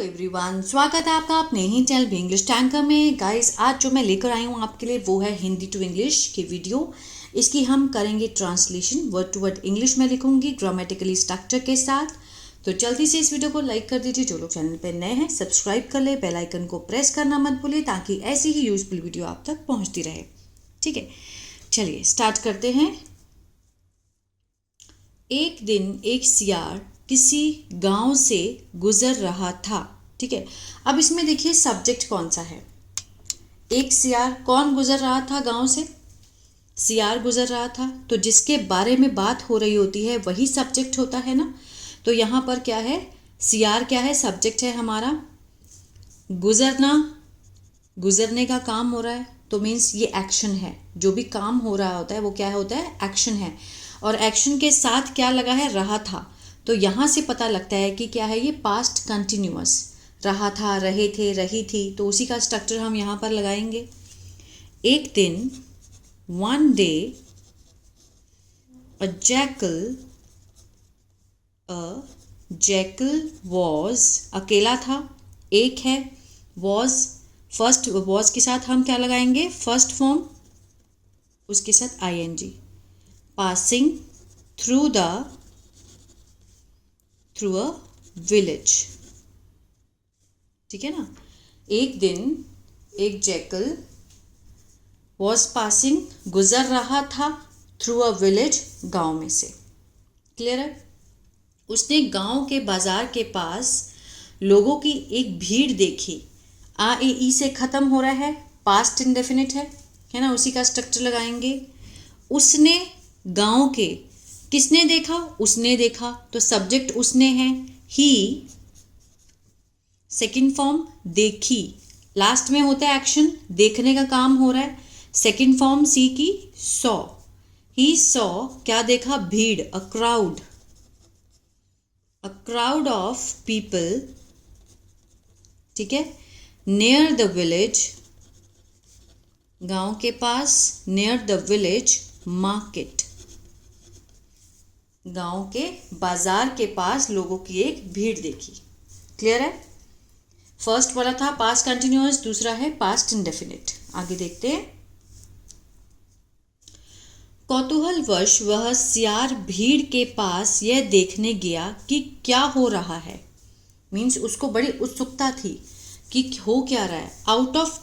Everyone, स्वागत है आपका अपने ही चैनल भी इंग्लिश टैंकर में। गाइस, आज जो मैं लेकर आई हूँ आपके लिए वो है हिंदी टू इंग्लिश की वीडियो। इसकी हम करेंगे translation, word to word English में लिखूंगी ग्रामेटिकली स्ट्रक्चर के साथ। तो जल्दी से इस वीडियो को लाइक कर दीजिए। जो लोग चैनल पर नए हैं सब्सक्राइब कर ले, बेल आइकन को प्रेस करना मत भूलिए ताकि ऐसी ही यूजफुल वीडियो आप तक पहुँचती रहे। ठीक है, चलिए स्टार्ट करते हैं। एक दिन एक सियार किसी गांव से गुजर रहा था। ठीक है, अब इसमें देखिए सब्जेक्ट कौन सा है। एक सियार, कौन गुजर रहा था गांव से? सियार गुजर रहा था, तो जिसके बारे में बात हो रही होती है वही सब्जेक्ट होता है ना। तो यहाँ पर क्या है, सियार क्या है, सब्जेक्ट है हमारा। गुजरना, गुजरने का काम हो रहा है तो मीन्स ये एक्शन है। जो भी काम हो रहा होता है वो क्या होता है, एक्शन है। और एक्शन के साथ क्या लगा है, रहा था। तो यहाँ से पता लगता है कि क्या है, ये पास्ट कंटिन्यूअस। रहा था, रहे थे, रही थी, तो उसी का स्ट्रक्चर हम यहाँ पर लगाएंगे। एक दिन, one day, a jackal was, अकेला था, एक है, वॉज, फर्स्ट वॉज के साथ हम क्या लगाएंगे, फर्स्ट फॉर्म, उसके साथ ing, passing through a village. ठीक है ना। एक दिन एक जैकल वॉज पासिंग, गुजर रहा था, थ्रू अ विलेज, गांव में से। क्लियर है। उसने गांव के बाजार के पास लोगों की एक भीड़ देखी। आ ए ई से खत्म हो रहा है, पास्ट इंडेफिनिट है ना, उसी का स्ट्रक्चर लगाएंगे। उसने गांव के, किसने देखा, उसने देखा, तो सब्जेक्ट उसने है, ही। सेकंड फॉर्म देखी, लास्ट में होता है एक्शन, देखने का काम हो रहा है। सेकंड फॉर्म सी की, सॉ, ही सॉ, क्या देखा, भीड़, अ क्राउड ऑफ पीपल। ठीक है, नियर द विलेज, गांव के पास, नियर द विलेज मार्केट, गांव के बाजार के पास लोगों की एक भीड़ देखी। क्लियर है। फर्स्ट वाला था पास्ट कंटिन्यूअस, दूसरा है पास्ट इंडेफिनिट। आगे देखते हैं। कौतूहलवश वह सियार भीड़ के पास यह देखने गया कि क्या हो रहा है। मीन्स उसको बड़ी उत्सुकता थी कि हो क्या रहा है। आउट ऑफ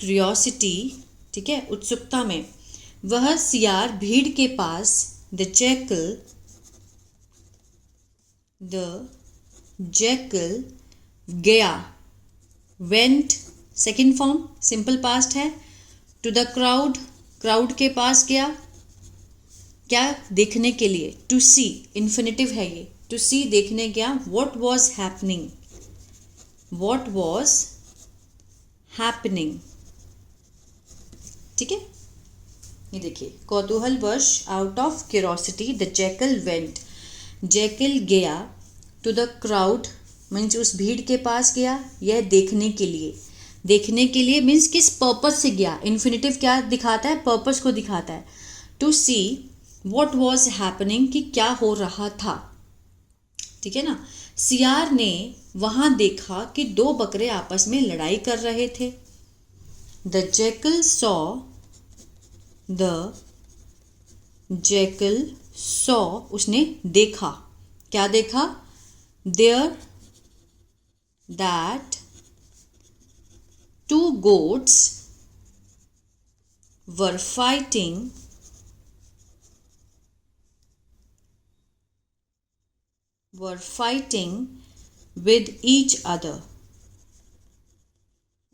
क्यूरियोसिटी, ठीक है, उत्सुकता में, वह सियार भीड़ के पास, द जैकल गया, went, second form simple past है, टू द क्राउड के पास गया, क्या, देखने के लिए, टू सी, इन्फिनिटिव है ये, टू सी, देखने गया। व्हाट वाज हैपनिंग, ठीक है। ये देखिए, कौतूहलवश, out of curiosity, the jackal went, jackal गया, टू द क्राउड मीन्स उस भीड़ के पास गया, यह देखने के लिए। देखने के लिए मीन्स किस पर्पज से गया, इन्फिनिटिव क्या दिखाता है, पर्पज को दिखाता है। To see what was happening, कि क्या हो रहा था। ठीक है ना। सियार ने वहां देखा कि दो बकरे आपस में लड़ाई कर रहे थे। द जैकल सॉ, उसने देखा, क्या देखा, there that two goats were fighting with each other।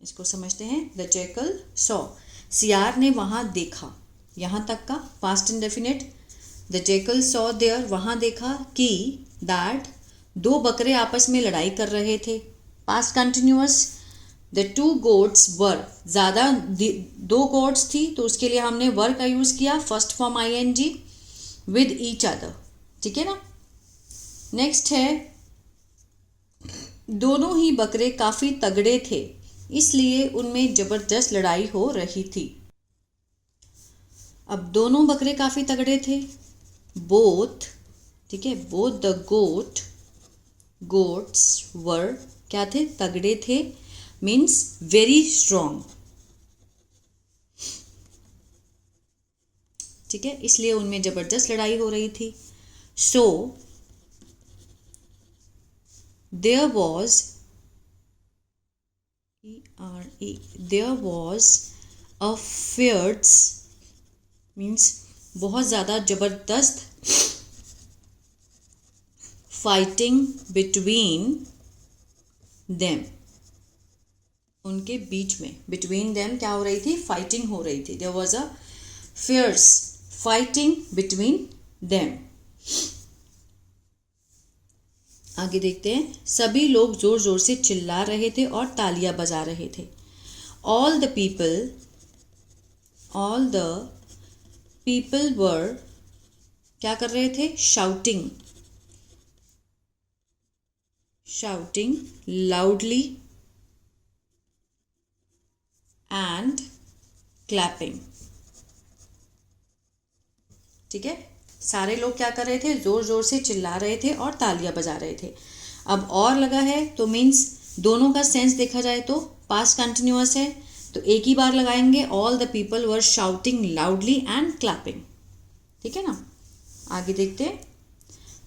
इसको समझते हैं। द जैकल सॉ, सियार ने वहां देखा, यहां तक का past indefinite. The jackal saw there, वहां देखा, कि दैट, दो बकरे आपस में लड़ाई कर रहे थे, past continuous. The two goats were, ज्यादा, दो गोट्स थी तो उसके लिए हमने वर का यूज किया, first form ing, with each other. ठीक है ना। नेक्स्ट है, दोनों ही बकरे काफी तगड़े थे, इसलिए उनमें जबरदस्त लड़ाई हो रही थी। अब दोनों बकरे काफी तगड़े थे, बोथ, ठीक है। बोथ द गोट्स वर क्या थे, तगड़े थे, मीन्स वेरी स्ट्रॉन्ग, ठीक है, इसलिए उनमें जबरदस्त लड़ाई हो रही थी। So there was a fierce, means बहुत ज़्यादा ज़बरदस्त फाइटिंग बिटवीन देम, उनके बीच में, बिटवीन देम क्या हो रही थी, फाइटिंग हो रही थी। There was a fierce fighting between them. आगे देखते हैं, सभी लोग जोर जोर से चिल्ला रहे थे और तालियां बजा रहे थे। ऑल द पीपल वर क्या कर रहे थे, शाउटिंग लाउडली एंड क्लैपिंग, ठीक है। सारे लोग क्या कर रहे थे, जोर जोर से चिल्ला रहे थे और तालियां बजा रहे थे। अब और लगा है तो मीन्स दोनों का सेंस देखा जाए तो पास्ट कंटिन्यूअस है, तो एक ही बार लगाएंगे, all the people were shouting loudly and clapping, ठीक है ना। आगे देखते हैं,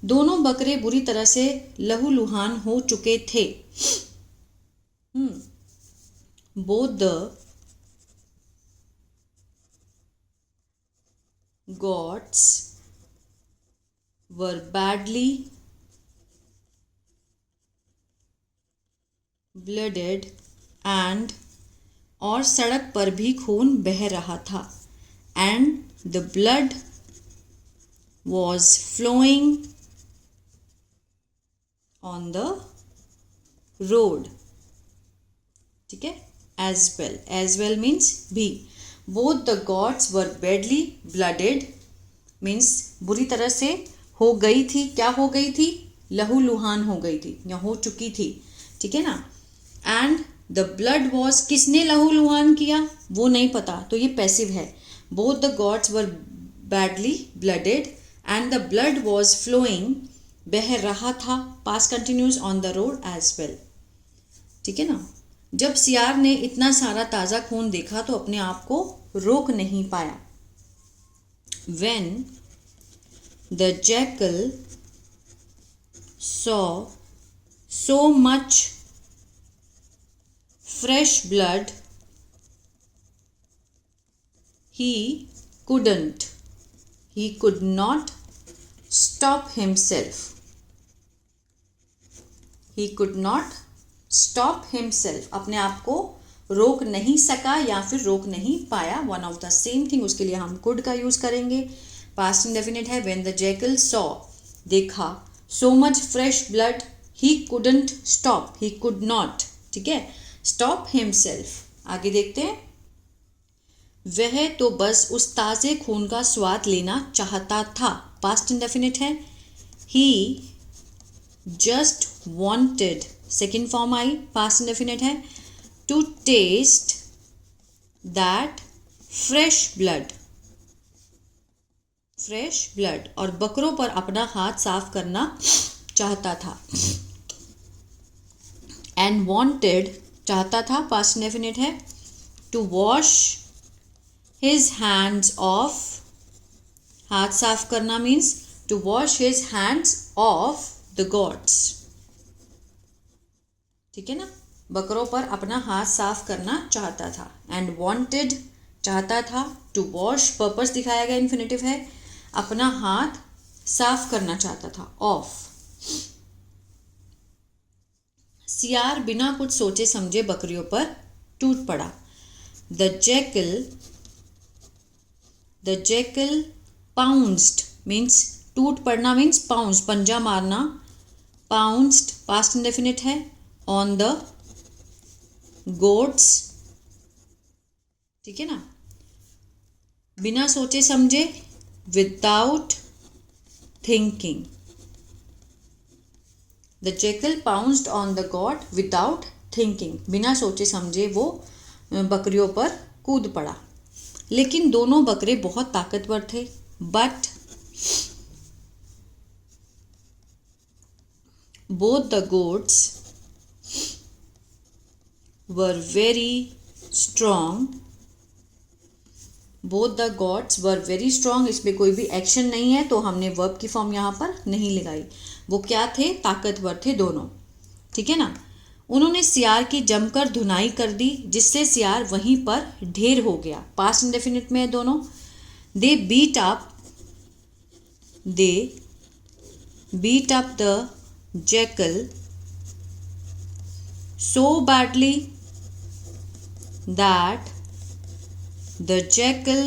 दोनों बकरे बुरी तरह से लहूलुहान हो चुके थे। Both the goats were badly blooded and, और सड़क पर भी खून बह रहा था, and the blood was flowing on the road, ठीक है। as well means भी। Both the gods were badly blooded, means बुरी तरह से हो गई थी, क्या हो गई थी, लहूलुहान हो गई थी या हो चुकी थी, ठीक है ना। एंड द ब्लड वॉज, किसने लहूलुहान किया वो नहीं पता, तो ये पैसिव है। Both the gods were badly blooded and the blood was flowing, बह रहा था, past continuous, on the road as well, ठीक है ना। जब सियार ने इतना सारा ताज़ा खून देखा तो अपने आप को रोक नहीं पाया। When the jackal saw so much fresh blood, he could not stop himself. He could not stop himself, अपने आप को रोक नहीं सका या फिर रोक नहीं पाया, one of the same thing, उसके लिए हम कुड का यूज करेंगे। पास्ट इंडेफिनिट है। व्हेन द जैकल सॉ, देखा, so much fresh blood, he couldn't stop, he could not, ठीक है, स्टॉप हिमसेल्फ। आगे देखते हैं, वह तो बस उस ताज़े खून का स्वाद लेना चाहता था, पास्ट इंडेफिनिट है। He just wanted, second form आई, पास्ट इंडेफिनिट है, to test that fresh blood, और बकरों पर अपना हाथ साफ करना चाहता था। एंड वॉन्टेड, चाहता था, पास्ट इंडेफिनिट है, to wash his hands off, हाथ साफ करना means to wash his hands off the gods, ठीक है ना। बकरों पर अपना हाथ साफ करना चाहता था। एंड वॉन्टेड, चाहता था, टू वॉश, पर्पस दिखाया गया, इन्फिनेटिव है, अपना हाथ साफ करना चाहता था, ऑफ। सियार बिना कुछ सोचे समझे बकरियों पर टूट पड़ा। द जैकल पाउंस्ड, मीन्स टूट पड़ना मीन्स पाउंस, पंजा मारना, पाउंस्ड, पास्ट इंडेफिनिट है, ऑन द गोट्स, ठीक है ना। बिना सोचे समझे, without thinking, the jackal pounced on the got without thinking, बिना सोचे समझे वो बकरियों पर कूद पड़ा। लेकिन दोनों बकरे बहुत ताकतवर थे, but both the goats were very strong. both the gods were very strong, इसमें कोई भी एक्शन नहीं है तो हमने वर्ब की फॉर्म यहाँ पर नहीं लगाई। वो क्या थे? ताकतवर थे दोनों, ठीक है ना। उन्होंने सियार की जमकर धुनाई कर दी जिससे सियार वहीं पर ढेर हो गया। पास्ट इंडेफिनिट में है दोनों। They beat up the jackal so badly that the jackal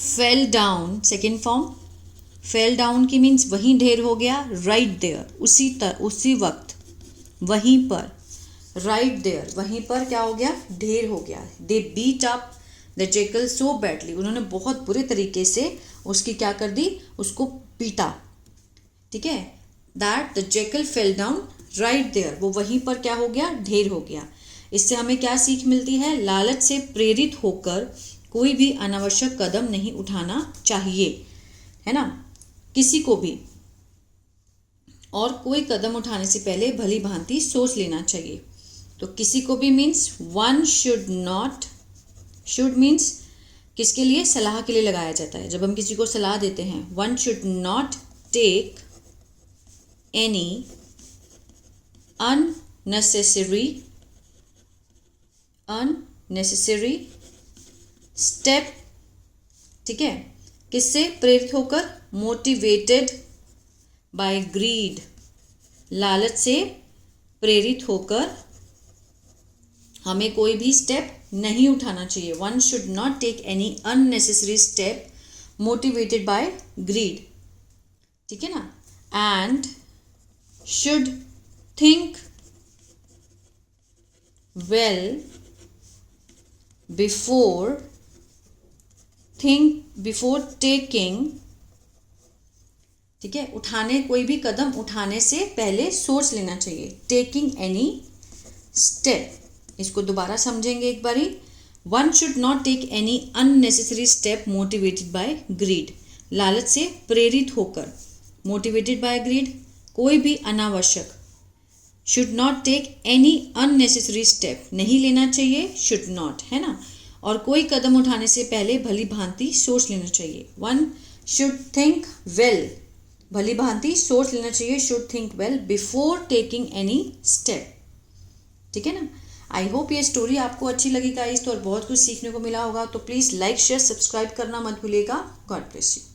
fell down। Second form fell down की मीन्स वहीं ढेर हो गया, राइट देयर, उसी वक्त, वहीं पर, राइट देयर, वहीं पर क्या हो गया? ढेर हो गया। They beat up the jackal so badly, उन्होंने बहुत बुरे तरीके से उसकी क्या कर दी? उसको पीटा, ठीक है। That the jackal fell down right there, वो वहीं पर क्या हो गया? ढेर हो गया। इससे हमें क्या सीख मिलती है? लालच से प्रेरित होकर कोई भी अनावश्यक कदम नहीं उठाना चाहिए, है ना, किसी को भी। और कोई कदम उठाने से पहले भली भांति सोच लेना चाहिए। तो किसी को भी means one should not, should means किसके लिए? सलाह के लिए लगाया जाता है। जब हम किसी को सलाह देते हैं, one should not take any unnecessary step, ठीक है। किससे प्रेरित होकर? मोटिवेटेड बाय ग्रीड, लालच से प्रेरित होकर हमें कोई भी स्टेप नहीं उठाना चाहिए। One should not take any unnecessary step motivated by greed, ठीक है ना। And should think well before taking, ठीक है। कोई भी कदम उठाने से पहले सोच लेना चाहिए। टेकिंग एनी स्टेप, इसको दोबारा समझेंगे एक बारी। One should not take any unnecessary step motivated by greed, लालच से प्रेरित होकर, मोटिवेटेड बाय ग्रीड, कोई भी अनावश्यक, should not take any unnecessary step, नहीं लेना चाहिए, शुड नॉट, है ना। और कोई कदम उठाने से पहले भली भांति सोच लेना चाहिए। वन शुड थिंक वेल, भली भांति सोच लेना चाहिए, should think well before taking any step, ठीक है ना। आई होप ये स्टोरी आपको अच्छी लगी गाइस, तो और बहुत कुछ सीखने को मिला होगा। तो प्लीज़ लाइक शेयर सब्सक्राइब करना मत भूलिएगा। God bless you.